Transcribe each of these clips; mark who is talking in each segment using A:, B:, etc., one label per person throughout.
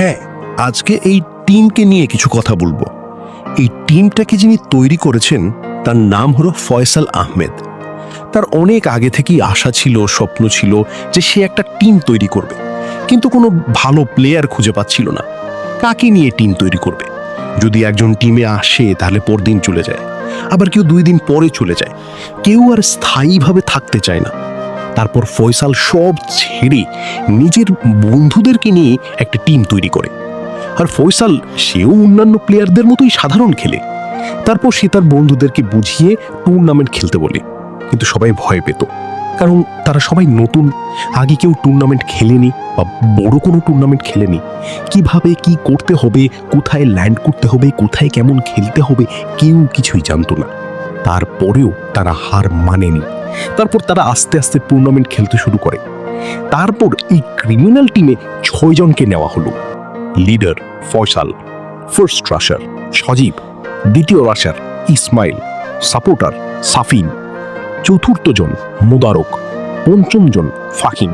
A: হ্যাঁ, আজকে এই টিমকে নিয়ে কিছু কথা বলবো। এই টিমটাকে যিনি তৈরি করেছেন তার নাম হলো ফয়সাল আহমেদ। তার অনেক আগে থেকেই আশা ছিল, স্বপ্ন ছিল যে সে একটা টিম তৈরি করবে, কিন্তু কোনো ভালো প্লেয়ার খুঁজে পাচ্ছিল না। কাকে নিয়ে টিম তৈরি করবে? যদি একজন টিমে আসে তাহলে পরদিন চলে যায়, আবার কেউ 2 দিন পরে চলে যায়। কেউ আর স্থায়ীভাবে থাকতে চায় না। তারপর ফয়সাল সব ছেড়ে নিজের বন্ধুদেরকে নিয়ে একটা টিম তৈরি করে। আর ফয়সাল সেও অন্যান্য প্লেয়ারদের মতোই সাধারণ খেলে। তারপর সে তার বন্ধুদেরকে বুঝিয়ে টুর্নামেন্ট খেলতে বলে, কিন্তু সবাই ভয় পেত, কারণ তারা সবাই নতুন, আগে কেউ টুর্নামেন্ট খেলেনি বা বড় কোনো টুর্নামেন্ট খেলেনি। কিভাবে কি করতে হবে, কোথায় ল্যান্ড করতে হবে, কোথায় কেমন খেলতে হবে, কেউ কিছুই জানতো না। তারপরেও তারা হার মানেনি। তারপর তারা আস্তে আস্তে টুর্নামেন্ট খেলতে শুরু করে। তারপর এই ক্রিমিনাল টিমে 6 জনকে নেওয়া হলো। লিডার ফয়সাল, ফার্স্ট রাশার সজীব, দ্বিতীয় রাশার ইসমাইল, সাপোর্টার সাফিন, চতুর্থ জন মোদারক, পঞ্চম জন ফাহিম।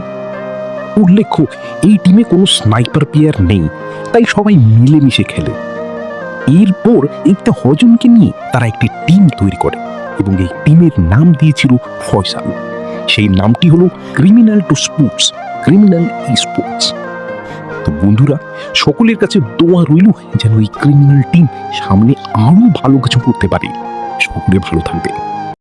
A: উল্লেখ্য, এই টিমে কোনো স্নাইপার প্লেয়ার নেই, তাই সবাই মিলেমিশে খেলে। এরপর একটা হজনকে নিয়ে তারা একটি টিম তৈরি করে এবং এই টিমের নাম দিয়েছিল ফয়সাল। সেই নামটি হলো criminal to sports, criminal sports. তো বন্ধুরা, সকলের কাছে দোয়া রইল যেন এই ক্রিমিনাল টিম সামনে আরো ভালো কিছু করতে পারে। সকলে ভালো থাকবে।